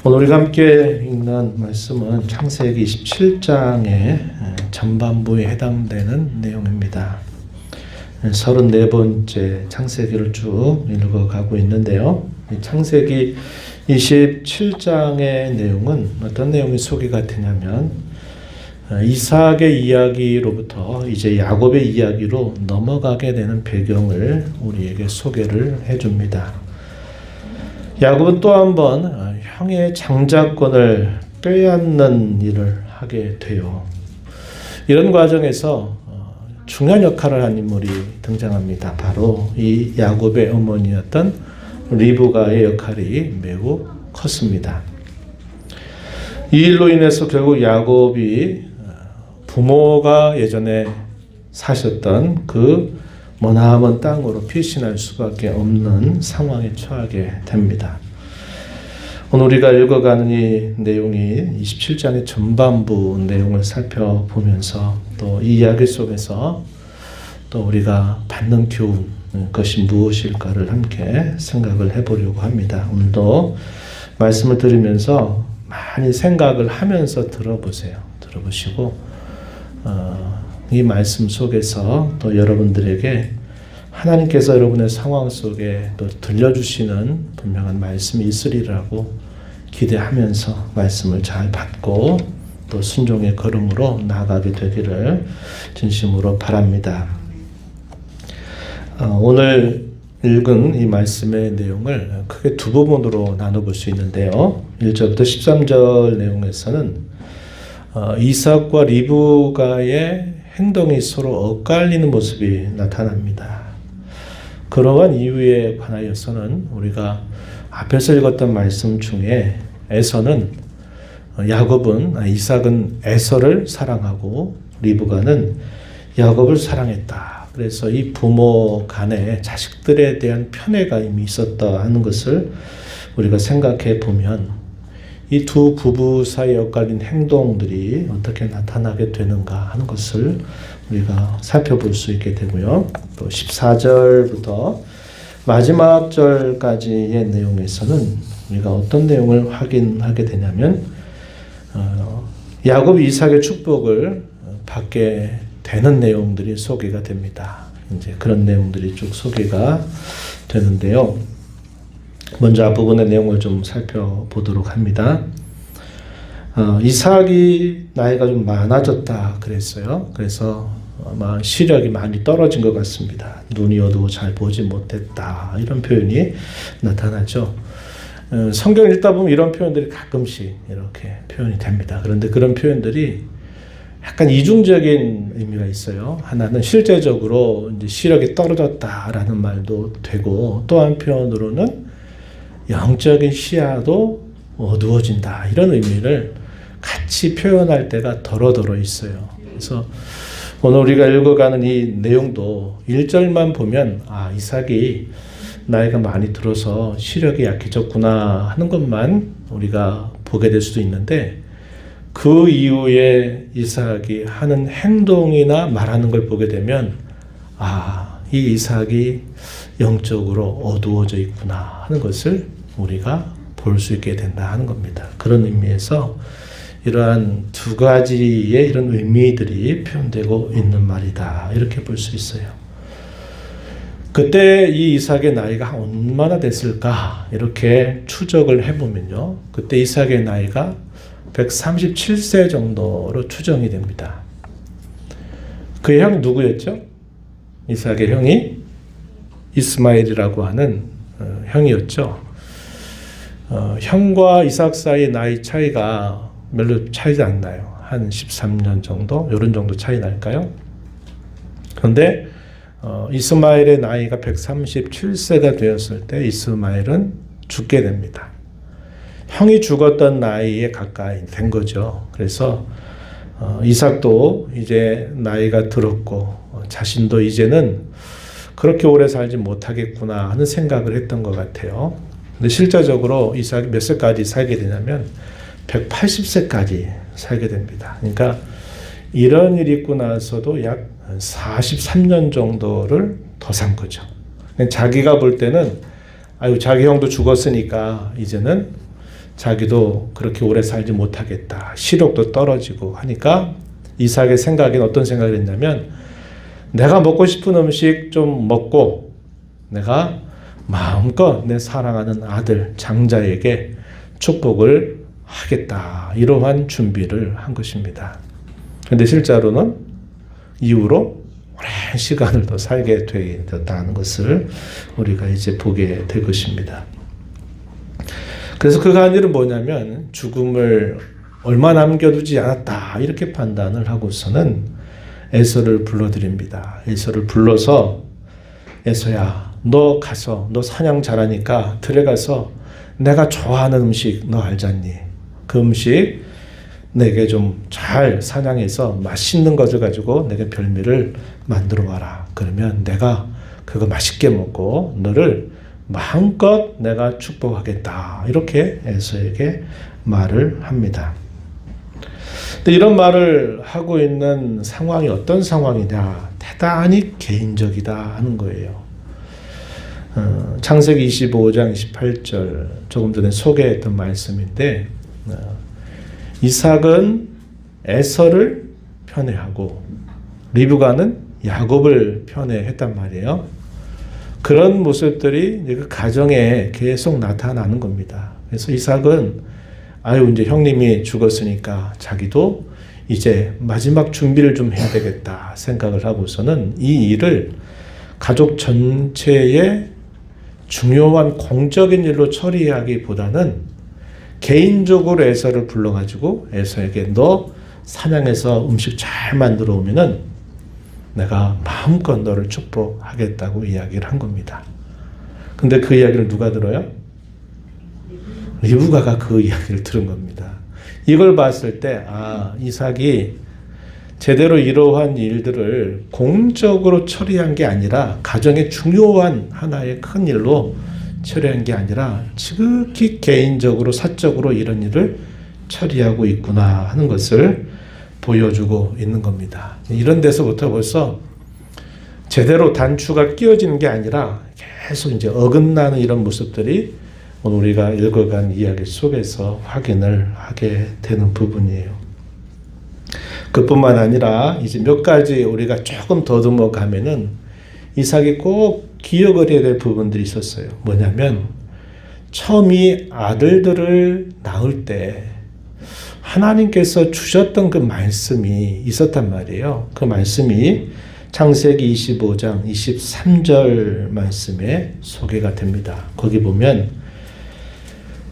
오늘 우리가 함께 읽는 말씀은 창세기 27장의 전반부에 해당되는 내용입니다. 34번째 창세기를 쭉 읽어가고 있는데요. 창세기 27장의 내용은 어떤 내용이 소개가 되냐면 이삭의 이야기로부터 이제 야곱의 이야기로 넘어가게 되는 배경을 우리에게 소개를 해줍니다. 야곱은 또 한 번 형의 장자권을 빼앗는 일을 하게 돼요. 이런 과정에서 중요한 역할을 한 인물이 등장합니다. 바로 이 야곱의 어머니였던 리브가의 역할이 매우 컸습니다. 이 일로 인해서 결국 야곱이 부모가 예전에 사셨던 그 머나먼 땅으로 피신할 수밖에 없는 상황에 처하게 됩니다. 오늘 우리가 읽어가는 이 내용이 27장의 전반부 내용을 살펴보면서 또 이 이야기 속에서 또 우리가 받는 교훈, 그것이 무엇일까를 함께 생각을 해보려고 합니다. 오늘도 말씀을 들으면서 많이 생각을 하면서 들어보시고 이 말씀 속에서 또 여러분들에게 하나님께서 여러분의 상황 속에 또 들려주시는 분명한 말씀이 있으리라고 기대하면서 말씀을 잘 받고 또 순종의 걸음으로 나아가게 되기를 진심으로 바랍니다. 오늘 읽은 이 말씀의 내용을 크게 두 부분으로 나눠볼 수 있는데요. 1절부터 13절 내용에서는 이삭과 리브가의 행동이 서로 엇갈리는 모습이 나타납니다. 그러한 이유에 관하여서는 우리가 앞에서 읽었던 말씀 중에 이삭은 에서를 사랑하고 리브가는 야곱을 사랑했다. 그래서 이 부모 간에 자식들에 대한 편애감이 있었다 하는 것을 우리가 생각해 보면 이 두 부부 사이에 엇갈린 행동들이 어떻게 나타나게 되는가 하는 것을 우리가 살펴볼 수 있게 되고요. 또 14절부터 마지막 절까지의 내용에서는 우리가 어떤 내용을 확인하게 되냐면 야곱이 이삭의 축복을 받게 되는 내용들이 소개가 됩니다. 이제 그런 내용들이 쭉 소개가 되는데요. 먼저 앞부분의 내용을 좀 살펴보도록 합니다. 이삭이 나이가 좀 많아졌다 그랬어요. 그래서 아마 시력이 많이 떨어진 것 같습니다. 눈이 어두워 잘 보지 못했다 이런 표현이 나타나죠. 성경 읽다 보면 이런 표현들이 가끔씩 이렇게 표현이 됩니다. 그런데 그런 표현들이 약간 이중적인 의미가 있어요. 하나는 실제적으로 이제 시력이 떨어졌다라는 말도 되고 또 한편으로는 영적인 시야도 어두워진다 이런 의미를 같이 표현할 때가 더러더러 있어요. 그래서 오늘 우리가 읽어가는 이 내용도 1절만 보면 이삭이 나이가 많이 들어서 시력이 약해졌구나 하는 것만 우리가 보게 될 수도 있는데 그 이후에 이삭이 하는 행동이나 말하는 걸 보게 되면 이 이삭이 영적으로 어두워져 있구나 하는 것을 우리가 볼 수 있게 된다 하는 겁니다. 그런 의미에서 이러한 두 가지의 이런 의미들이 표현되고 있는 말이다 이렇게 볼 수 있어요. 그때 이 이삭의 나이가 얼마나 됐을까 이렇게 추적을 해보면요. 그때 이삭의 나이가 137세 정도로 추정이 됩니다. 그의 형이 누구였죠? 이삭의 형이 이스마엘이라고 하는 형이었죠. 형과 이삭 사이의 나이 차이가 별로 차이지 않나요? 한 13년 정도? 이런 정도 차이 날까요? 그런데 이스마엘의 나이가 137세가 되었을 때 이스마엘은 죽게 됩니다. 형이 죽었던 나이에 가까이 된 거죠. 그래서 이삭도 이제 나이가 들었고 자신도 이제는 그렇게 오래 살지 못하겠구나 하는 생각을 했던 것 같아요. 근데 실제적으로 이삭이 몇 세까지 살게 되냐면 180세까지 살게 됩니다. 그러니까 이런 일이 있고 나서도 약 43년 정도를 더 산 거죠. 자기가 볼 때는 자기 형도 죽었으니까 이제는 자기도 그렇게 오래 살지 못하겠다. 시력도 떨어지고 하니까 이삭의 생각에는 어떤 생각을 했냐면 내가 먹고 싶은 음식 좀 먹고 내가 마음껏 내 사랑하는 아들 장자에게 축복을 하겠다. 이러한 준비를 한 것입니다. 그런데 실제로는 이후로 오랜 시간을 더 살게 되었다는 것을 우리가 이제 보게 될 것입니다. 그래서 그가 한 일은 뭐냐면 죽음을 얼마 남겨두지 않았다 이렇게 판단을 하고서는 에서를 불러드립니다. 에서를 불러서 에서야 너 가서 너 사냥 잘하니까 들에 가서 내가 좋아하는 음식 너 알잖니? 그 음식 내게 좀 잘 사냥해서 맛있는 것을 가지고 내게 별미를 만들어 와라. 그러면 내가 그거 맛있게 먹고 너를 마음껏 내가 축복하겠다. 이렇게 에서에게 말을 합니다. 근데 이런 말을 하고 있는 상황이 어떤 상황이냐? 대단히 개인적이다 하는 거예요. 창세기 25장 28절 조금 전에 소개했던 말씀인데 이삭은 에서를 편애하고 리브가는 야곱을 편애했단 말이에요. 그런 모습들이 그 가정에 계속 나타나는 겁니다. 그래서 이삭은 이제 형님이 죽었으니까 자기도 이제 마지막 준비를 좀 해야 되겠다 생각을 하고서는 이 일을 가족 전체의 중요한 공적인 일로 처리하기보다는 개인적으로 에서를 불러가지고 에서에게 너 사냥해서 음식 잘 만들어 오면은 내가 마음껏 너를 축복하겠다고 이야기를 한 겁니다. 근데 그 이야기를 누가 들어요? 리브가가 그 이야기를 들은 겁니다. 이걸 봤을 때 이삭이 제대로 이러한 일들을 공적으로 처리한 게 아니라 가정의 중요한 하나의 큰 일로 처리한 게 아니라 지극히 개인적으로 사적으로 이런 일을 처리하고 있구나 하는 것을 보여주고 있는 겁니다. 이런 데서부터 벌써 제대로 단추가 끼워지는 게 아니라 계속 이제 어긋나는 이런 모습들이 오늘 우리가 읽어간 이야기 속에서 확인을 하게 되는 부분이에요. 그뿐만 아니라 이제 몇 가지 우리가 조금 더듬어 가면은 이삭이 꼭 기억을 해야 될 부분들이 있었어요. 뭐냐면 처음이 아들들을 낳을 때 하나님께서 주셨던 그 말씀이 있었단 말이에요. 그 말씀이 창세기 25장 23절 말씀에 소개가 됩니다. 거기 보면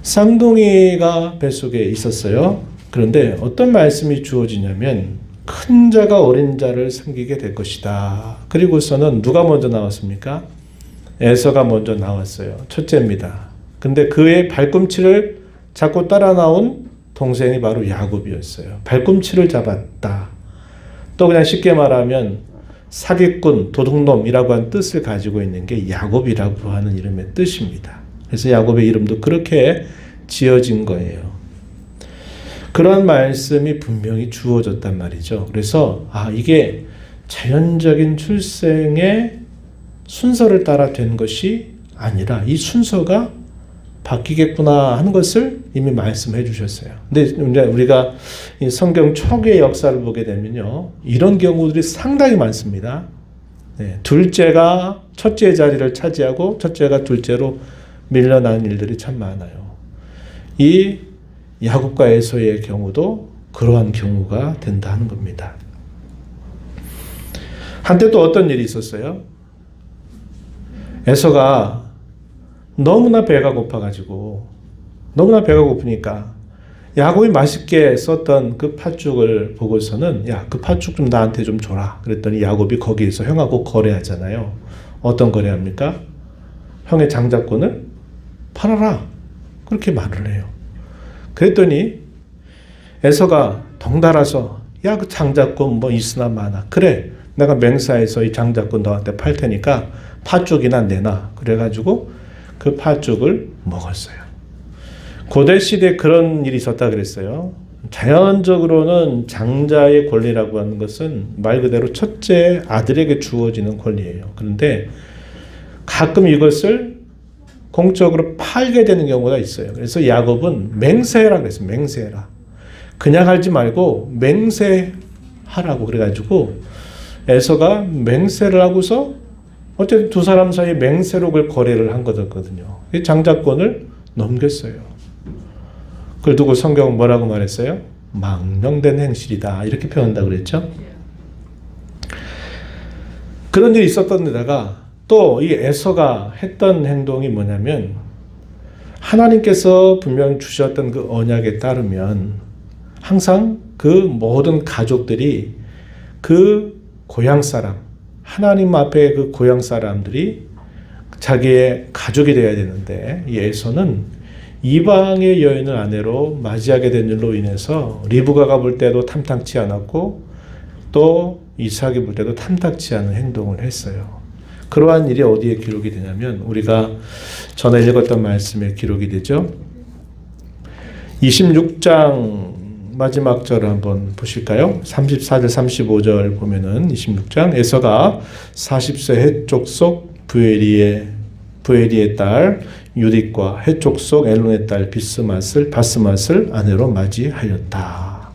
쌍둥이가 뱃속에 있었어요. 그런데 어떤 말씀이 주어지냐면 큰 자가 어린 자를 섬기게 될 것이다. 그리고서는 누가 먼저 나왔습니까? 에서가 먼저 나왔어요. 첫째입니다. 근데 그의 발꿈치를 잡고 따라 나온 동생이 바로 야곱이었어요. 발꿈치를 잡았다. 또 그냥 쉽게 말하면 사기꾼, 도둑놈이라고 하는 뜻을 가지고 있는 게 야곱이라고 하는 이름의 뜻입니다. 그래서 야곱의 이름도 그렇게 지어진 거예요. 그런 말씀이 분명히 주어졌단 말이죠. 그래서 이게 자연적인 출생의 순서를 따라 된 것이 아니라 이 순서가 바뀌겠구나 하는 것을 이미 말씀해 주셨어요. 근데 이제 우리가 이 성경 초기의 역사를 보게 되면요, 이런 경우들이 상당히 많습니다. 둘째가 첫째 자리를 차지하고 첫째가 둘째로 밀려나는 일들이 참 많아요. 이 야곱과 에서의 경우도 그러한 경우가 된다는 겁니다. 한때 또 어떤 일이 있었어요? 에서가 너무나 배가 고파가지고 너무나 배가 고프니까 야곱이 맛있게 썼던 그 팥죽을 보고서는 그 팥죽 좀 나한테 좀 줘라. 그랬더니 야곱이 거기에서 형하고 거래하잖아요. 어떤 거래합니까? 형의 장자권을 팔아라. 그렇게 말을 해요. 그랬더니 에서가 덩달아서 그 장자권 뭐 있으나 마나 그래 내가 맹사해서 이 장자권 너한테 팔 테니까 팥죽이나 내놔. 그래가지고 그 팥죽을 먹었어요. 고대 시대에 그런 일이 있었다 그랬어요. 자연적으로는 장자의 권리라고 하는 것은 말 그대로 첫째 아들에게 주어지는 권리예요. 그런데 가끔 이것을 공적으로 팔게 되는 경우가 있어요. 그래서 야곱은 맹세해라 그랬어요. 맹세해라. 그냥 하지 말고 맹세하라고 그래가지고 에서가 맹세를 하고서 어쨌든 두 사람 사이에 맹세로 그 거래를 한 거거든요. 장자권을 넘겼어요. 그걸 두고 성경은 뭐라고 말했어요? 망령된 행실이다. 이렇게 표현한다고 그랬죠. 그런 일이 있었던 데다가 또 이 에서가 했던 행동이 뭐냐면 하나님께서 분명히 주셨던 그 언약에 따르면 항상 그 모든 가족들이 그 고향 사람, 하나님 앞에 그 고향 사람들이 자기의 가족이 되어야 되는데 이 에서는 이방의 여인을 아내로 맞이하게 된 일로 인해서 리브가가 볼 때도 탐탁치 않았고 또 이삭이 볼 때도 탐탁치 않은 행동을 했어요. 그러한 일이 어디에 기록이 되냐면 우리가 전에 읽었던 말씀에 기록이 되죠. 26장 마지막 절을 한번 보실까요? 34절 35절 보면은 26장 에서가 40세 해쪽 속 부에리의 딸 유딕과 해쪽 속 엘론의 딸 바스맛을 아내로 맞이하였다.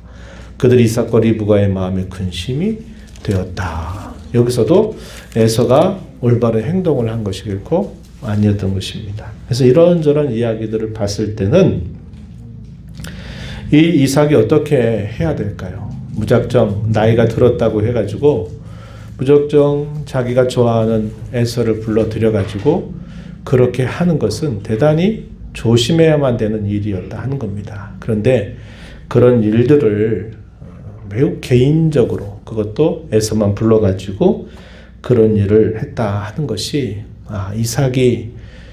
그들이 이삭과 리브가의 마음에 근심이 되었다. 여기서도 에서가 올바른 행동을 한 것이겠고 아니었던 것입니다. 그래서 이런저런 이야기들을 봤을 때는 이 이삭이 어떻게 해야 될까요? 무작정 나이가 들었다고 해가지고 무작정 자기가 좋아하는 에서를 불러들여가지고 그렇게 하는 것은 대단히 조심해야만 되는 일이었다 하는 겁니다. 그런데 그런 일들을 매우 개인적으로 그것도 에서만 불러가지고 그런 일을 했다 하는 것이 이삭이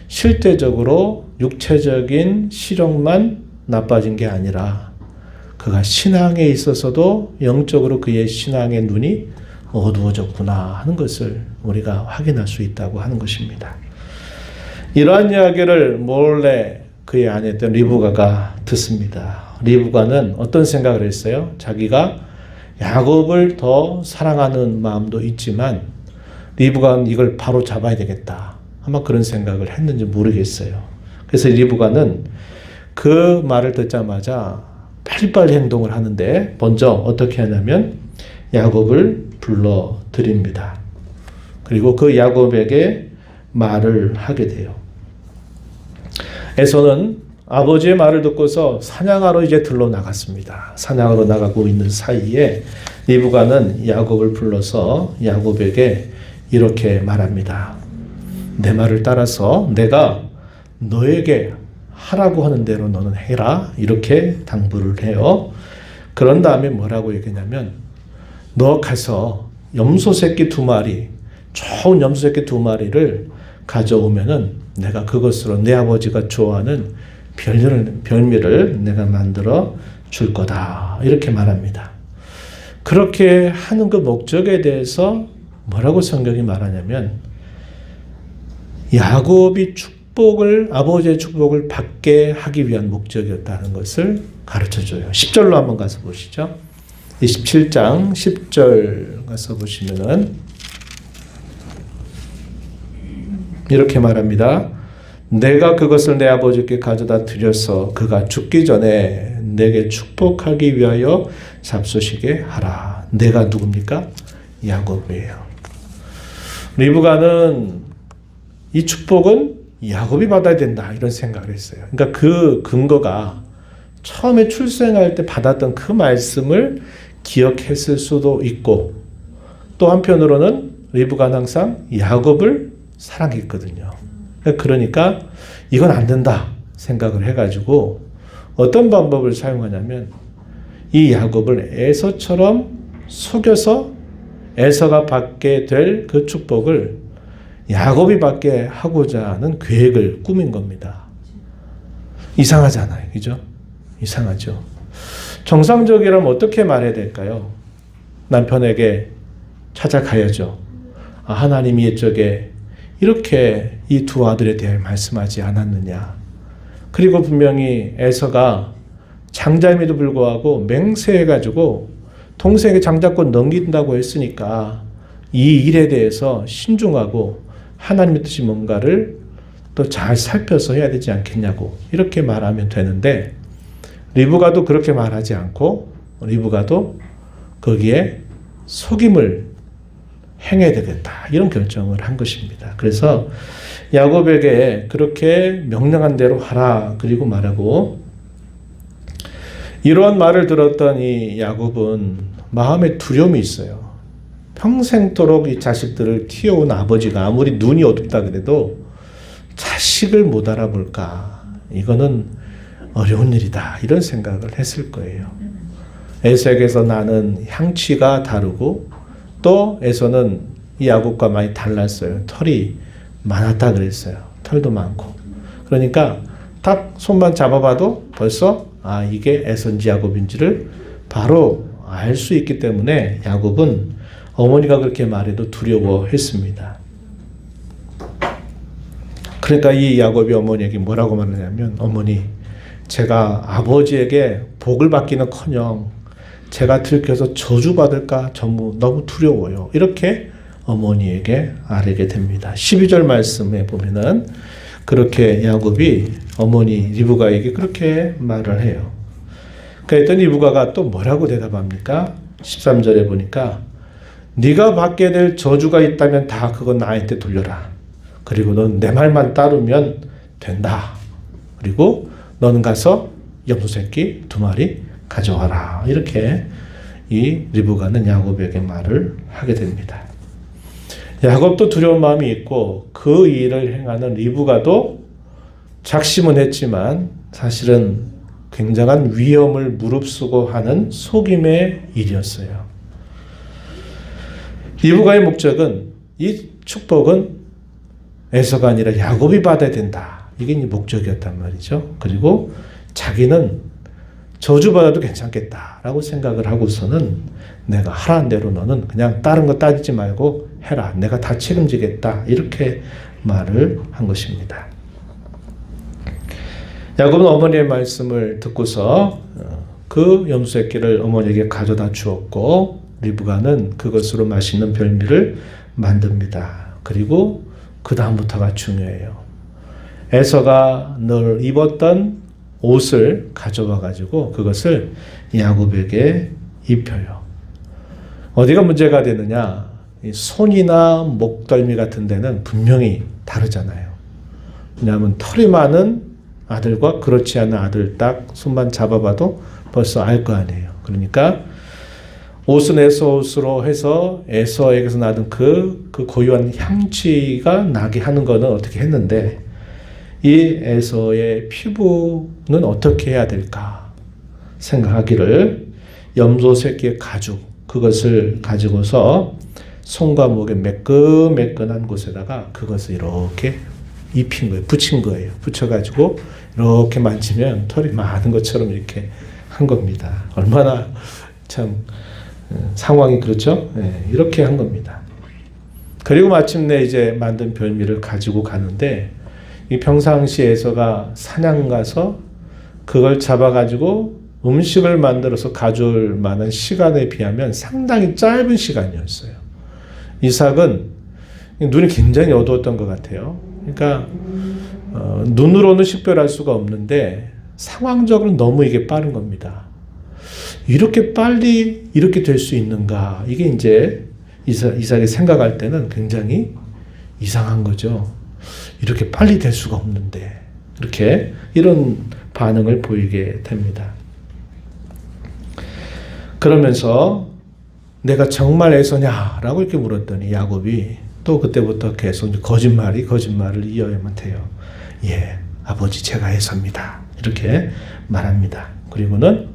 실제적으로 육체적인 실력만 나빠진 게 아니라 그가 신앙에 있어서도 영적으로 그의 신앙의 눈이 어두워졌구나 하는 것을 우리가 확인할 수 있다고 하는 것입니다. 이러한 이야기를 몰래 그의 아내였던 리브가가 듣습니다. 리브가는 어떤 생각을 했어요? 자기가 야곱을 더 사랑하는 마음도 있지만 리브가는 이걸 바로 잡아야 되겠다. 아마 그런 생각을 했는지 모르겠어요. 그래서 리브가는 그 말을 듣자마자 빨리빨리 행동을 하는데 먼저 어떻게 하냐면 야곱을 불러드립니다. 그리고 그 야곱에게 말을 하게 돼요. 에서는 아버지의 말을 듣고서 사냥하러 이제 들러 나갔습니다. 사냥하러 나가고 있는 사이에 리브가는 야곱을 불러서 야곱에게 이렇게 말합니다. 내 말을 따라서 내가 너에게 하라고 하는 대로 너는 해라. 이렇게 당부를 해요. 그런 다음에 뭐라고 얘기냐면 너 가서 염소 새끼 2마리, 좋은 염소 새끼 2마리를 가져오면은 내가 그것으로 내 아버지가 좋아하는 별미를 내가 만들어 줄 거다. 이렇게 말합니다. 그렇게 하는 그 목적에 대해서 뭐라고 성경이 말하냐면 야곱이 아버지의 축복을 받게 하기 위한 목적이었다는 것을 가르쳐줘요. 10절로 한번 가서 보시죠. 27장 10절 가서 보시면은 이렇게 말합니다. 내가 그것을 내 아버지께 가져다 드려서 그가 죽기 전에 내게 축복하기 위하여 잡수시게 하라. 내가 누굽니까? 야곱이에요. 리브가는 이 축복은 야곱이 받아야 된다 이런 생각을 했어요. 그러니까 그 근거가 처음에 출생할 때 받았던 그 말씀을 기억했을 수도 있고 또 한편으로는 리브가는 항상 야곱을 사랑했거든요. 그러니까 이건 안 된다 생각을 해가지고 어떤 방법을 사용하냐면 이 야곱을 에서처럼 속여서 에서가 받게 될 그 축복을 야곱이 받게 하고자 하는 계획을 꾸민 겁니다. 이상하잖아요. 그죠? 이상하죠. 정상적이라면 어떻게 말해야 될까요? 남편에게 찾아가야죠. 하나님이 옛적에 이렇게 이 두 아들에 대해 말씀하지 않았느냐. 그리고 분명히 에서가 장자임에도 불구하고 맹세해가지고 동생의 장자권 넘긴다고 했으니까 이 일에 대해서 신중하고 하나님의 뜻이 뭔가를 또 잘 살펴서 해야 되지 않겠냐고 이렇게 말하면 되는데 리브가도 그렇게 말하지 않고 리브가도 거기에 속임을 행해야 되겠다 이런 결정을 한 것입니다. 그래서 야곱에게 그렇게 명령한 대로 하라 그리고 말하고 이러한 말을 들었던 이 야곱은 마음에 두려움이 있어요. 평생토록 이 자식들을 키워온 아버지가 아무리 눈이 어둡다 그래도 자식을 못 알아볼까 이거는 어려운 일이다 이런 생각을 했을 거예요. 에서에게서 나는 향취가 다르고 또 에서는 이 야곱과 많이 달랐어요. 털이 많았다 그랬어요. 털도 많고 그러니까 딱 손만 잡아봐도 벌써 이게 에서인지 야곱인지를 바로 알 수 있기 때문에 야곱은 어머니가 그렇게 말해도 두려워했습니다. 그러니까 이 야곱이 어머니에게 뭐라고 말하냐면 어머니 제가 아버지에게 복을 받기는커녕 제가 들켜서 저주받을까 너무 두려워요. 이렇게 어머니에게 아뢰게 됩니다. 12절 말씀에 보면은 그렇게 야곱이 어머니 리브가에게 그렇게 말을 해요. 그랬더니 리브가가 또 뭐라고 대답합니까? 13절에 보니까 네가 받게 될 저주가 있다면 다 그건 나한테 돌려라. 그리고 넌 내 말만 따르면 된다. 그리고 너는 가서 염소새끼 2마리 가져와라. 이렇게 이 리브가는 야곱에게 말을 하게 됩니다. 야곱도 두려운 마음이 있고 그 일을 행하는 리브가도 작심은 했지만 사실은 굉장한 위험을 무릅쓰고 하는 속임의 일이었어요. 리브가의 목적은 이 축복은 에서가 아니라 야곱이 받아야 된다. 이게 목적이었단 말이죠. 그리고 자기는 저주받아도 괜찮겠다라고 생각을 하고서는 내가 하라는 대로 너는 그냥 다른 거 따지지 말고 해라. 내가 다 책임지겠다. 이렇게 말을 한 것입니다. 야곱은 어머니의 말씀을 듣고서 그 염소새끼를 어머니에게 가져다 주었고 리브가는 그것으로 맛있는 별미를 만듭니다. 그리고 그 다음부터가 중요해요. 에서가 늘 입었던 옷을 가져와 가지고 그것을 야곱에게 입혀요. 어디가 문제가 되느냐? 손이나 목덜미 같은 데는 분명히 다르잖아요. 왜냐하면 털이 많은 아들과 그렇지 않은 아들 딱 손만 잡아봐도 벌써 알 거 아니에요. 그러니까 옷은 에서 옷으로 해서 에서에게서 나던 그 고유한 향취가 나게 하는 거는 어떻게 했는데 이 에서의 피부는 어떻게 해야 될까 생각하기를 염소 새끼의 가죽 그것을 가지고서 손과 목에 매끈매끈한 곳에다가 그것을 이렇게 입힌 거예요. 붙인 거예요. 붙여가지고 이렇게 만지면 털이 많은 것처럼 이렇게 한 겁니다. 얼마나 참 상황이 그렇죠? 네, 이렇게 한 겁니다. 그리고 마침내 이제 만든 별미를 가지고 가는데 이 평상시에서가 사냥 가서 그걸 잡아가지고 음식을 만들어서 가져올 만한 시간에 비하면 상당히 짧은 시간이었어요. 이삭은 눈이 굉장히 어두웠던 것 같아요. 그러니까 눈으로는 식별할 수가 없는데 상황적으로 너무 이게 빠른 겁니다. 이렇게 빨리 이렇게 될 수 있는가? 이게 이제 이삭이 생각할 때는 굉장히 이상한 거죠. 이렇게 빨리 될 수가 없는데 이렇게 이런 반응을 보이게 됩니다. 그러면서 내가 정말 에서냐라고 이렇게 물었더니 야곱이 또 그때부터 계속 거짓말을 이어야만 돼요. 예, 아버지 제가 에서입니다. 이렇게 말합니다. 그리고는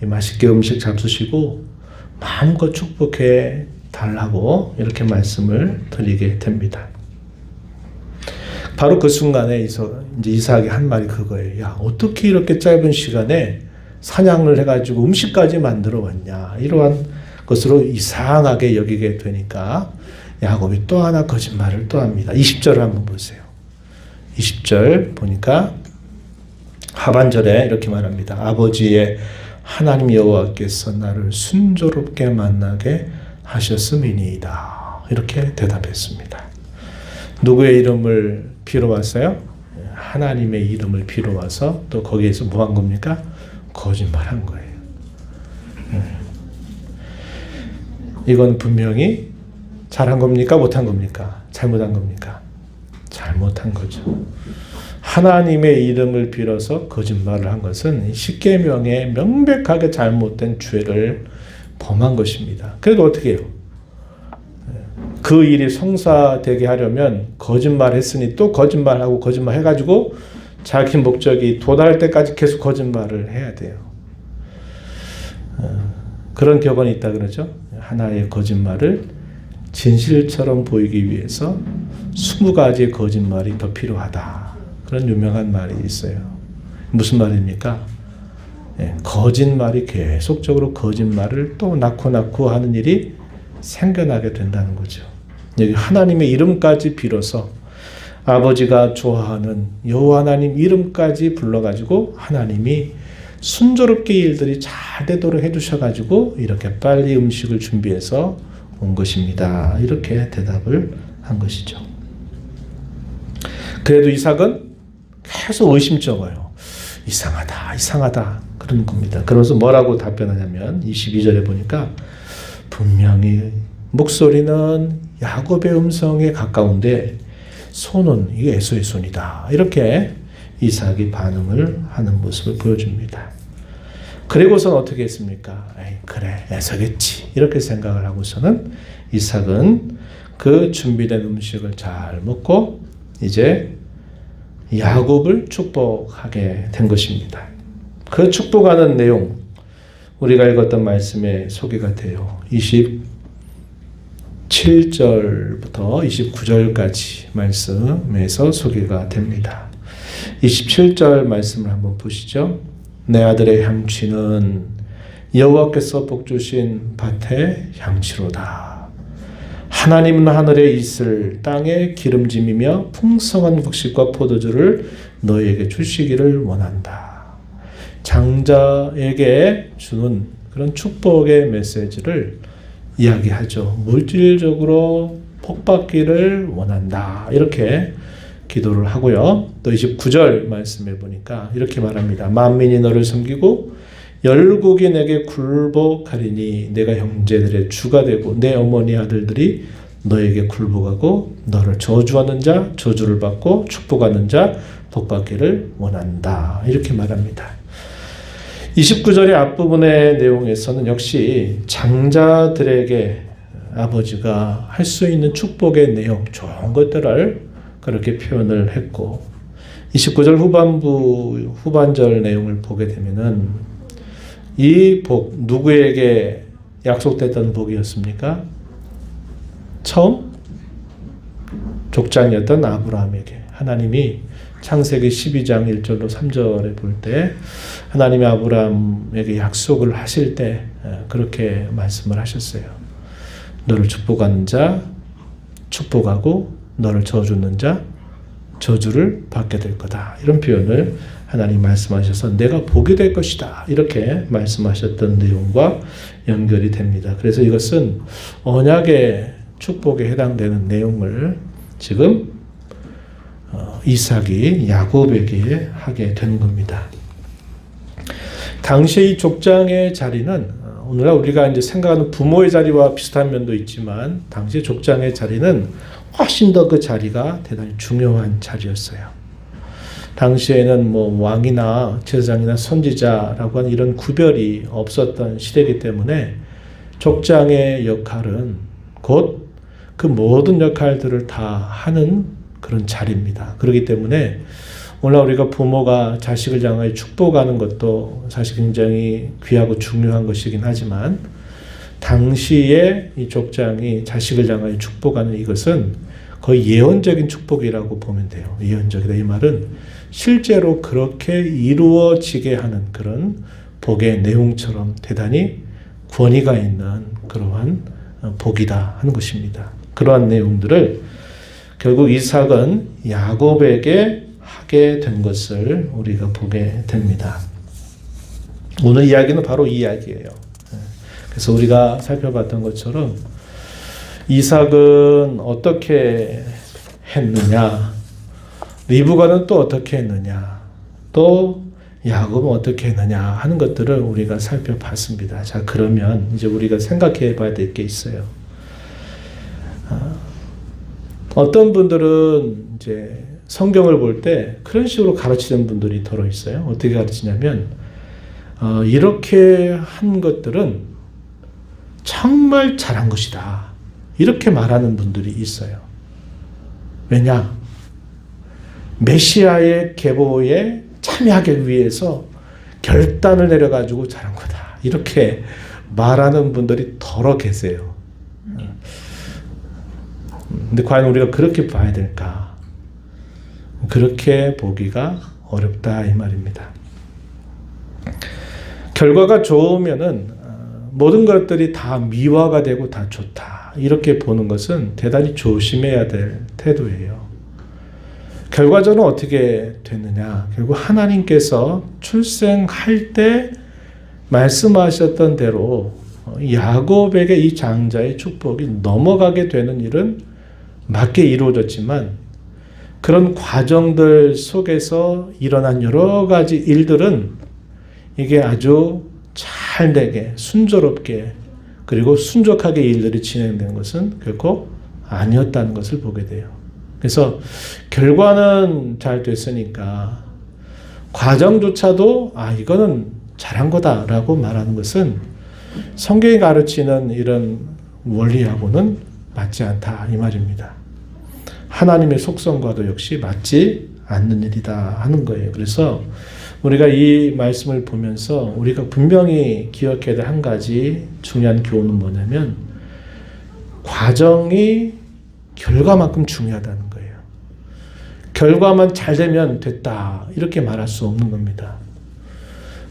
맛있게 음식 잡수시고 마음껏 축복해 달라고 이렇게 말씀을 드리게 됩니다. 바로 그 순간에 이제 이삭이 한 말이 그거예요. 야, 어떻게 이렇게 짧은 시간에 사냥을 해가지고 음식까지 만들어 왔냐. 이러한 것으로 이상하게 여기게 되니까 야곱이 또 하나 거짓말을 또 합니다. 20절을 한번 보세요. 20절 보니까 하반절에 이렇게 말합니다. 아버지의 하나님 여호와께서 나를 순조롭게 만나게 하셨음이니이다. 이렇게 대답했습니다. 누구의 이름을 빌어 왔어요? 하나님의 이름을 빌어 와서 또 거기에서 뭐 한 겁니까? 거짓말한 거예요. 이건 분명히 잘한 겁니까? 못한 겁니까? 잘못한 겁니까? 잘못한 거죠. 하나님의 이름을 빌어서 거짓말을 한 것은 십계명에 명백하게 잘못된 죄를 범한 것입니다. 그래도 어떻게 해요? 그 일이 성사되게 하려면 거짓말했으니 또 거짓말하고 거짓말해가지고 자기 목적이 도달할 때까지 계속 거짓말을 해야 돼요. 그런 격언이 있다 그러죠. 하나의 거짓말을 진실처럼 보이기 위해서 20가지의 거짓말이 더 필요하다. 그런 유명한 말이 있어요. 무슨 말입니까? 거짓말이 계속적으로 거짓말을 또 낳고 하는 일이 생겨나게 된다는 거죠. 여기 하나님의 이름까지 빌어서 아버지가 좋아하는 여호와 하나님 이름까지 불러가지고 하나님이 순조롭게 일들이 잘 되도록 해주셔가지고 이렇게 빨리 음식을 준비해서 온 것입니다. 이렇게 대답을 한 것이죠. 그래도 이삭은 계속 의심쩍어요. 이상하다 그런 겁니다. 그러면서 뭐라고 답변하냐면 22절에 보니까 분명히 목소리는 야곱의 음성에 가까운데 손은 이게 에서의 손이다. 이렇게 이삭이 반응을 하는 모습을 보여줍니다. 그리고선 어떻게 했습니까? 그래 에서겠지 이렇게 생각을 하고서는 이삭은 그 준비된 음식을 잘 먹고 이제 야곱을 축복하게 된 것입니다. 그 축복하는 내용 우리가 읽었던 말씀에 소개가 돼요. 27절부터 29절까지 말씀에서 소개가 됩니다. 27절 말씀을 한번 보시죠. 내 아들의 향취는 여호와께서 복주신 밭의 향취로다. 하나님은 하늘에 있을 땅의 기름짐이며 풍성한 곡식과 포도주를 너에게 주시기를 원한다. 장자에게 주는 그런 축복의 메시지를 이야기하죠. 물질적으로 복받기를 원한다. 이렇게 기도를 하고요. 또 29절 말씀해 보니까 이렇게 말합니다. 만민이 너를 섬기고 열국이 내게 굴복하리니 내가 형제들의 주가 되고 내 어머니 아들들이 너에게 굴복하고 너를 저주하는 자 저주를 받고 축복하는 자 복받기를 원한다. 이렇게 말합니다. 29절의 앞부분의 내용에서는 역시 장자들에게 아버지가 할 수 있는 축복의 내용, 좋은 것들을 그렇게 표현을 했고 29절 후반절 내용을 보게 되면은 이 복, 누구에게 약속됐던 복이었습니까? 처음 족장이었던 아브라함에게 하나님이 창세기 12장 1절로 3절에 볼 때 하나님이 아브라함에게 약속을 하실 때 그렇게 말씀을 하셨어요. 너를 축복하는 자 축복하고 너를 저주는 자 저주를 받게 될 거다. 이런 표현을 하나님 말씀하셔서 내가 보게 될 것이다. 이렇게 말씀하셨던 내용과 연결이 됩니다. 그래서 이것은 언약의 축복에 해당되는 내용을 지금 이삭이 야곱에게 하게 된 겁니다. 당시 이 족장의 자리는 오늘날 우리가 이제 생각하는 부모의 자리와 비슷한 면도 있지만 당시 족장의 자리는 훨씬 더 그 자리가 대단히 중요한 자리였어요. 당시에는 뭐 왕이나 제사장이나 선지자라고 하는 이런 구별이 없었던 시대이기 때문에 족장의 역할은 곧 그 모든 역할들을 다 하는 그런 자리입니다. 그렇기 때문에 오늘 우리가 부모가 자식을 향하여 축복하는 것도 사실 굉장히 귀하고 중요한 것이긴 하지만 당시에 이 족장이 자식을 향하여 축복하는 이것은 거의 예언적인 축복이라고 보면 돼요. 예언적이다. 이 말은 실제로 그렇게 이루어지게 하는 그런 복의 내용처럼 대단히 권위가 있는 그러한 복이다 하는 것입니다. 그러한 내용들을 결국 이삭은 야곱에게 하게 된 것을 우리가 보게 됩니다. 오늘 이야기는 바로 이 이야기예요. 그래서 우리가 살펴봤던 것처럼 이삭은 어떻게 했느냐, 리브가는 또 어떻게 했느냐, 또 야곱은 어떻게 했느냐 하는 것들을 우리가 살펴봤습니다. 자, 그러면 이제 우리가 생각해 봐야 될 게 있어요. 어떤 분들은 이제 성경을 볼 때 그런 식으로 가르치는 분들이 더러 있어요. 어떻게 가르치냐면, 이렇게 한 것들은 정말 잘한 것이다, 이렇게 말하는 분들이 있어요. 왜냐? 메시아의 계보에 참여하기 위해서 결단을 내려가지고 잘한 거다, 이렇게 말하는 분들이 더러 계세요. 근데 과연 우리가 그렇게 봐야 될까? 그렇게 보기가 어렵다, 이 말입니다. 결과가 좋으면은 모든 것들이 다 미화가 되고 다 좋다, 이렇게 보는 것은 대단히 조심해야 될 태도예요. 결과적으로 어떻게 됐느냐? 결국 하나님께서 출생할 때 말씀하셨던 대로 야곱에게 이 장자의 축복이 넘어가게 되는 일은 맞게 이루어졌지만, 그런 과정들 속에서 일어난 여러 가지 일들은 이게 아주 잘되게 순조롭게 그리고 순적하게 일들이 진행된 것은 결코 아니었다는 것을 보게 돼요. 그래서 결과는 잘 됐으니까 과정조차도 이거는 잘한 거다라고 말하는 것은 성경이 가르치는 이런 원리하고는 맞지 않다, 이 말입니다. 하나님의 속성과도 역시 맞지 않는 일이다 하는 거예요. 그래서 우리가 이 말씀을 보면서 우리가 분명히 기억해야 될 한 가지 중요한 교훈은 뭐냐면, 과정이 결과만큼 중요하다는 거예요. 결과만 잘 되면 됐다, 이렇게 말할 수 없는 겁니다.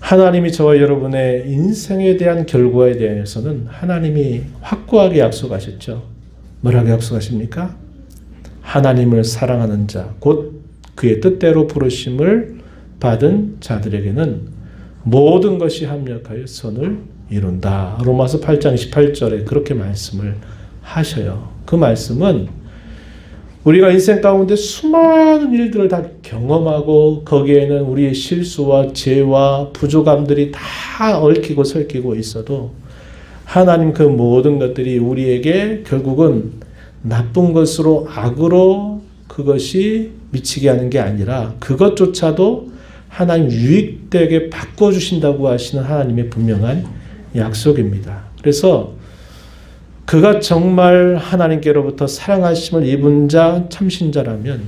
하나님이 저와 여러분의 인생에 대한 결과에 대해서는 하나님이 확고하게 약속하셨죠. 뭐라고 약속하십니까? 하나님을 사랑하는 자, 곧 그의 뜻대로 부르심을 받은 자들에게는 모든 것이 합력하여 선을 이룬다. 로마서 8장 18절에 그렇게 말씀을 하셔요. 그 말씀은 우리가 인생 가운데 수많은 일들을 다 경험하고 거기에는 우리의 실수와 죄와 부족함들이 다 얽히고 설키고 있어도 하나님 그 모든 것들이 우리에게 결국은 나쁜 것으로, 악으로 그것이 미치게 하는 게 아니라 그것조차도 하나님 유익되게 바꿔주신다고 하시는 하나님의 분명한 약속입니다. 그래서 그가 정말 하나님께로부터 사랑하심을 입은 자, 참신자라면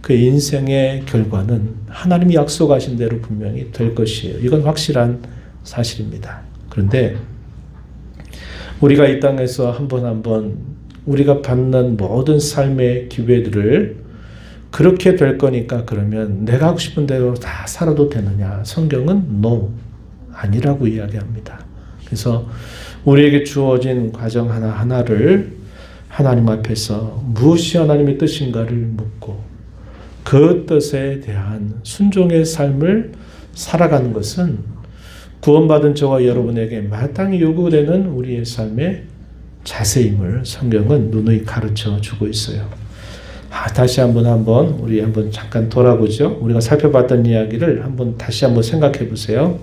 그 인생의 결과는 하나님이 약속하신 대로 분명히 될 것이에요. 이건 확실한 사실입니다. 그런데 우리가 이 땅에서 한 번 한 번 우리가 받는 모든 삶의 기회들을 그렇게 될 거니까 그러면 내가 하고 싶은 대로 다 살아도 되느냐? 성경은 no, 아니라고 이야기합니다. 그래서 우리에게 주어진 과정 하나하나를 하나님 앞에서 무엇이 하나님의 뜻인가를 묻고 그 뜻에 대한 순종의 삶을 살아가는 것은 구원받은 저와 여러분에게 마땅히 요구되는 우리의 삶의 자세임을 성경은 누누이 가르쳐 주고 있어요. 다시 한번 우리 한번 잠깐 돌아보죠. 우리가 살펴봤던 이야기를 다시 한번 생각해 보세요.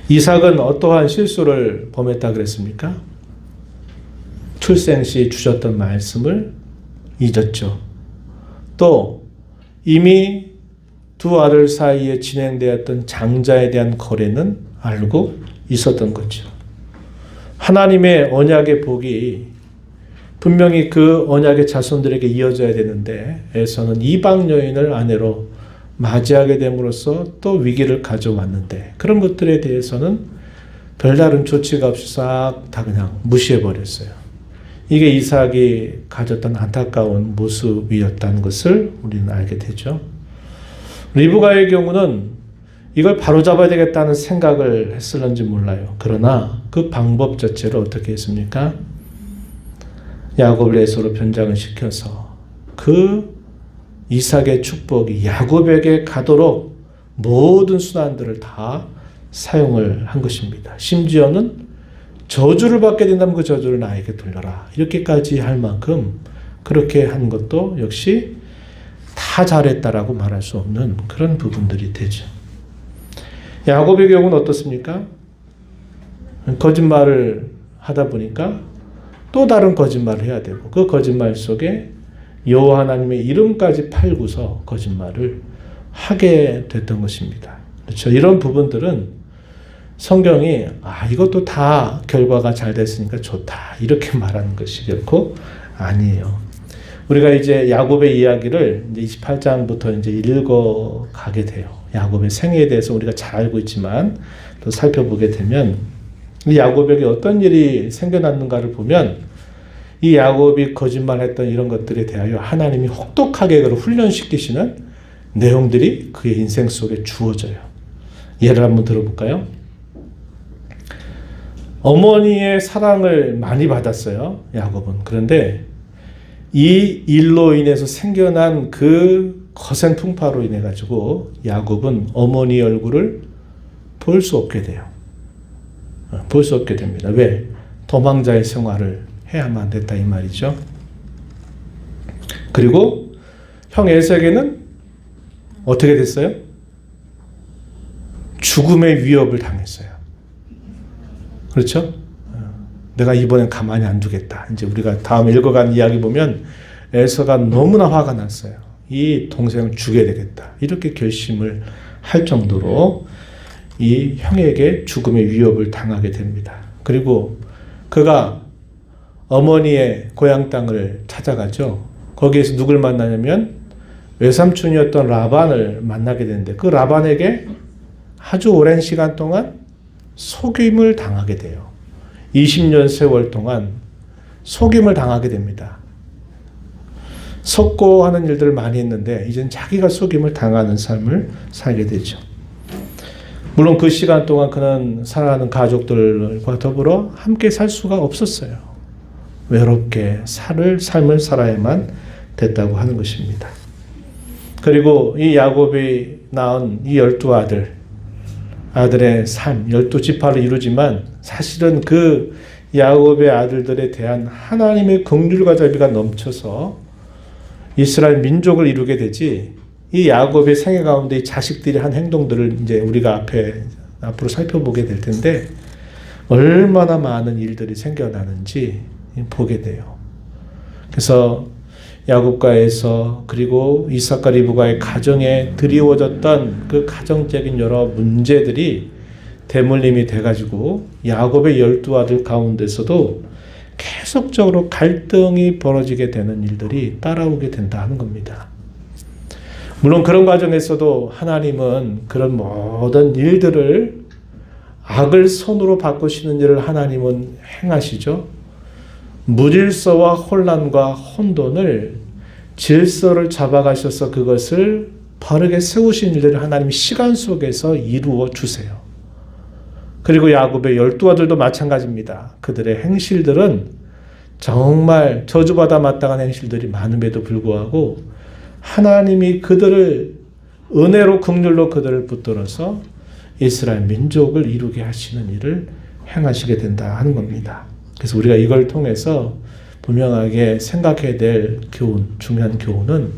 이삭은 어떠한 실수를 범했다 그랬습니까? 출생 시 주셨던 말씀을 잊었죠. 또 이미 두 아들 사이에 진행되었던 장자에 대한 거래는 알고 있었던 거죠. 하나님의 언약의 복이 분명히 그 언약의 자손들에게 이어져야 되는데 에서는 이방 여인을 아내로 맞이하게 됨으로써 또 위기를 가져왔는데 그런 것들에 대해서는 별다른 조치가 없이 싹 다 그냥 무시해버렸어요. 이게 이삭이 가졌던 안타까운 모습이었다는 것을 우리는 알게 되죠. 리브가의 경우는 이걸 바로잡아야 되겠다는 생각을 했을런지 몰라요. 그러나 그 방법 자체를 어떻게 했습니까? 야곱을 에서로 변장을 시켜서 그 이삭의 축복이 야곱에게 가도록 모든 수단들을 다 사용을 한 것입니다. 심지어는 저주를 받게 된다면 그 저주를 나에게 돌려라. 이렇게까지 할 만큼 그렇게 한 것도 역시 다 잘했다라고 말할 수 없는 그런 부분들이 되죠. 야곱의 경우는 어떻습니까? 거짓말을 하다 보니까 또 다른 거짓말을 해야 되고 그 거짓말 속에 여호와 하나님의 이름까지 팔고서 거짓말을 하게 됐던 것입니다. 그렇죠. 이런 부분들은 성경이 이것도 다 결과가 잘 됐으니까 좋다 이렇게 말하는 것이 결코 아니에요. 우리가 이제 야곱의 이야기를 이제 28장부터 이제 읽어 가게 돼요. 야곱의 생애에 대해서 우리가 잘 알고 있지만 또 살펴보게 되면 이 야곱에게 어떤 일이 생겨났는가를 보면 이 야곱이 거짓말했던 이런 것들에 대하여 하나님이 혹독하게 그를 훈련시키시는 내용들이 그의 인생 속에 주어져요. 예를 한번 들어볼까요? 어머니의 사랑을 많이 받았어요. 야곱은. 그런데 이 일로 인해서 생겨난 그 거센 풍파로 인해 가지고 야곱은 어머니의 얼굴을 볼 수 없게 돼요. 볼 수 없게 됩니다. 왜? 도망자의 생활을 해야만 됐다 이 말이죠. 그리고 형 에삭에는 어떻게 됐어요? 죽음의 위협을 당했어요. 그렇죠? 내가 이번엔 가만히 안 두겠다. 이제 우리가 다음 읽어간 이야기 보면 에서가 너무나 화가 났어요. 이 동생을 죽여야 되겠다. 이렇게 결심을 할 정도로 이 형에게 죽음의 위협을 당하게 됩니다. 그리고 그가 어머니의 고향 땅을 찾아가죠. 거기에서 누굴 만나냐면 외삼촌이었던 라반을 만나게 되는데 그 라반에게 아주 오랜 시간 동안 속임을 당하게 돼요. 20년 세월 동안 속임을 당하게 됩니다. 속고하는 일들을 많이 했는데 이젠 자기가 속임을 당하는 삶을 살게 되죠. 물론 그 시간 동안 그는 사랑하는 가족들과 더불어 함께 살 수가 없었어요. 외롭게 삶을 살아야만 됐다고 하는 것입니다. 그리고 이 야곱이 낳은 이 12아들, 아들의 삶, 12지파를 이루지만 사실은 그 야곱의 아들들에 대한 하나님의 긍휼과 자비가 넘쳐서 이스라엘 민족을 이루게 되지 이 야곱의 생애 가운데 이 자식들이 한 행동들을 이제 우리가 앞으로 살펴보게 될 텐데 얼마나 많은 일들이 생겨나는지 보게 돼요. 그래서 야곱과 에서 그리고 이삭과 리브가의 가정에 드리워졌던 그 가정적인 여러 문제들이 대물림이 돼가지고 야곱의 12아들 가운데서도 계속적으로 갈등이 벌어지게 되는 일들이 따라오게 된다는 겁니다. 물론 그런 과정에서도 하나님은 그런 모든 일들을 악을 선으로 바꾸시는 일을 하나님은 행하시죠. 무질서와 혼란과 혼돈을 질서를 잡아가셔서 그것을 바르게 세우신 일들을 하나님이 시간 속에서 이루어 주세요. 그리고 야곱의 12아들도 마찬가지입니다. 그들의 행실들은 정말 저주받아 마땅한 행실들이 많음에도 불구하고 하나님이 그들을 은혜로 긍휼로 그들을 붙들어서 이스라엘 민족을 이루게 하시는 일을 행하시게 된다 하는 겁니다. 그래서 우리가 이걸 통해서 분명하게 생각해야 될 교훈, 중요한 교훈은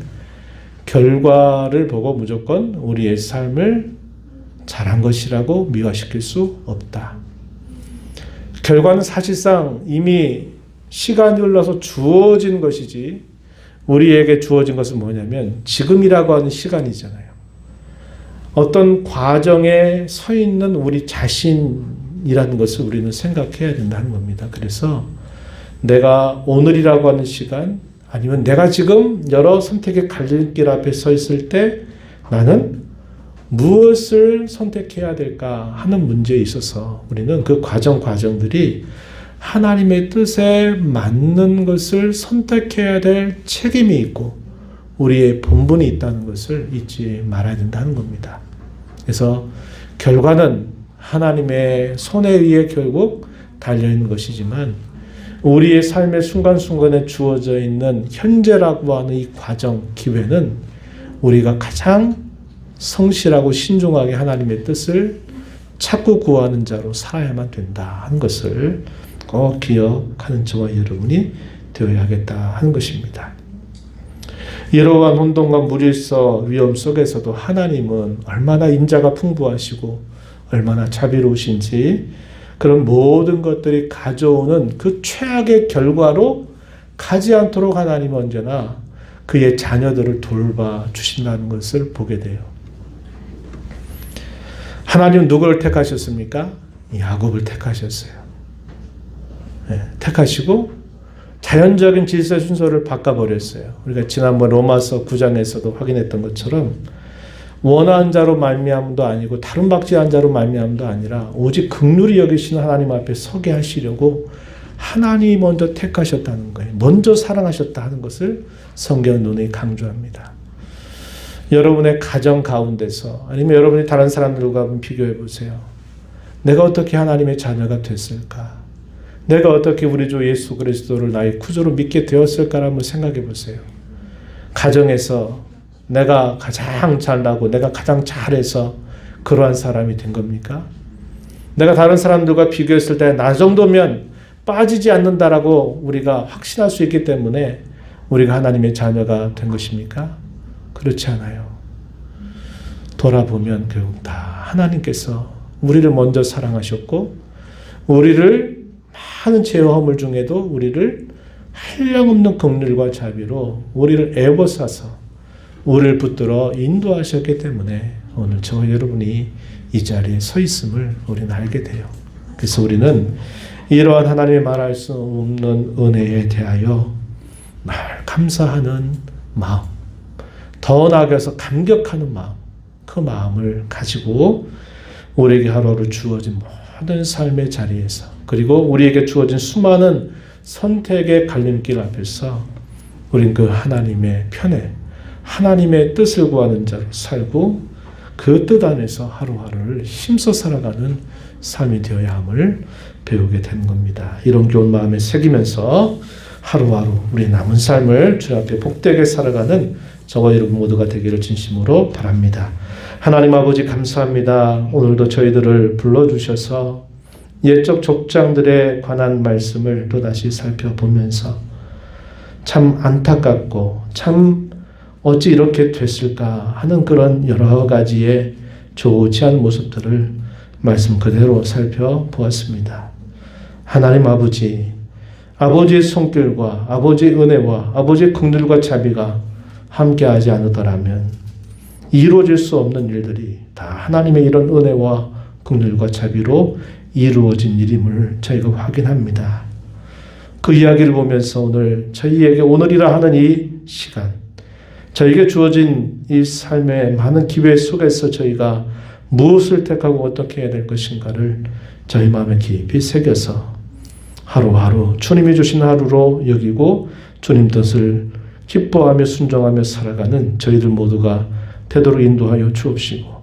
결과를 보고 무조건 우리의 삶을 잘한 것이라고 미화시킬 수 없다. 결과는 사실상 이미 시간이 흘러서 주어진 것이지 우리에게 주어진 것은 뭐냐면 지금이라고 하는 시간이잖아요. 어떤 과정에 서 있는 우리 자신이라는 것을 우리는 생각해야 된다는 겁니다. 그래서 내가 오늘이라고 하는 시간 아니면 내가 지금 여러 선택의 갈림길 앞에 서 있을 때 나는 무엇을 선택해야 될까 하는 문제에 있어서 우리는 그 과정들이 하나님의 뜻에 맞는 것을 선택해야 될 책임이 있고 우리의 본분이 있다는 것을 잊지 말아야 된다는 겁니다. 그래서 결과는 하나님의 손에 의해 결국 달려있는 것이지만 우리의 삶의 순간순간에 주어져 있는 현재라고 하는 이 과정, 기회는 우리가 가장 성실하고 신중하게 하나님의 뜻을 찾고 구하는 자로 살아야만 된다 하는 것을 꼭 기억하는 저와 여러분이 되어야겠다 하는 것입니다. 이러한 혼돈과 무질서 위험 속에서도 하나님은 얼마나 인자가 풍부하시고 얼마나 자비로우신지 그런 모든 것들이 가져오는 그 최악의 결과로 가지 않도록 하나님은 언제나 그의 자녀들을 돌봐 주신다는 것을 보게 돼요. 하나님은 누구를 택하셨습니까? 야곱을 택하셨어요. 네, 택하시고 자연적인 질서 순서를 바꿔버렸어요. 우리가 지난번 로마서 9장에서도 확인했던 것처럼 원한 자로 말미암도 아니고 다른 박지한 자로 말미암도 아니라 오직 긍휼히 여기시는 하나님 앞에 서게 하시려고 하나님이 먼저 택하셨다는 거예요. 먼저 사랑하셨다 하는 것을 성경은 눈이 강조합니다. 여러분의 가정 가운데서 아니면 여러분이 다른 사람들과 한번 비교해 보세요. 내가 어떻게 하나님의 자녀가 됐을까? 내가 어떻게 우리 주 예수 그리스도를 나의 구주로 믿게 되었을까를 한번 생각해 보세요. 가정에서 내가 가장 잘나고 내가 가장 잘해서 그러한 사람이 된 겁니까? 내가 다른 사람들과 비교했을 때 나 정도면 빠지지 않는다라고 우리가 확신할 수 있기 때문에 우리가 하나님의 자녀가 된 것입니까? 그렇지 않아요. 돌아보면 결국 다 하나님께서 우리를 먼저 사랑하셨고 우리를 많은 죄와 허물 중에도 우리를 한량없는 긍휼과 자비로 우리를 애워싸서 우리를 붙들어 인도하셨기 때문에 오늘 저와 여러분이 이 자리에 서 있음을 우리는 알게 돼요. 그래서 우리는 이러한 하나님의 말할 수 없는 은혜에 대하여 늘 감사하는 마음, 더 나아가서 감격하는 마음, 그 마음을 가지고 우리에게 하루하루 주어진 모든 삶의 자리에서 그리고 우리에게 주어진 수많은 선택의 갈림길 앞에서 우린 그 하나님의 편에 하나님의 뜻을 구하는 자로 살고 그 뜻 안에서 하루하루를 힘써 살아가는 삶이 되어야 함을 배우게 되는 겁니다. 이런 교훈 마음에 새기면서 하루하루 우리 남은 삶을 주 앞에 복되게 살아가는 저와 여러분 모두가 되기를 진심으로 바랍니다. 하나님 아버지 감사합니다. 오늘도 저희들을 불러주셔서 옛적 족장들에 관한 말씀을 또다시 살펴보면서 참 안타깝고 참 어찌 이렇게 됐을까 하는 그런 여러 가지의 좋지 않은 모습들을 말씀 그대로 살펴보았습니다. 하나님 아버지, 아버지의 손길과 아버지의 은혜와 아버지의 긍휼과 자비가 함께하지 않으더라면 이루어질 수 없는 일들이 다 하나님의 이런 은혜와 긍휼과 자비로 이루어진 일임을 저희가 확인합니다. 그 이야기를 보면서 오늘 저희에게 오늘이라 하는 이 시간, 저희에게 주어진 이 삶의 많은 기회 속에서 저희가 무엇을 택하고 어떻게 해야 될 것인가를 저희 마음에 깊이 새겨서 하루하루 주님이 주신 하루로 여기고 주님 뜻을 기뻐하며 순종하며 살아가는 저희들 모두가 되도록 인도하여 주옵시고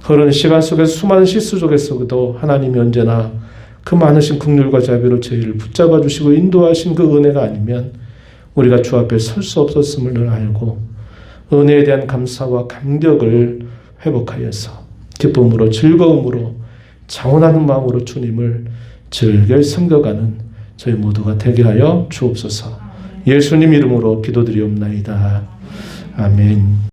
흐르는 시간 속에서 수많은 실수 속에서도 하나님이 언제나 그 많으신 긍휼과 자비로 저희를 붙잡아 주시고 인도하신 그 은혜가 아니면 우리가 주 앞에 설 수 없었음을 늘 알고 은혜에 대한 감사와 감격을 회복하여서 기쁨으로 즐거움으로 자원하는 마음으로 주님을 즐겨 섬겨가는 저희 모두가 되게 하여 주옵소서. 예수님 이름으로 기도드리옵나이다. 아멘.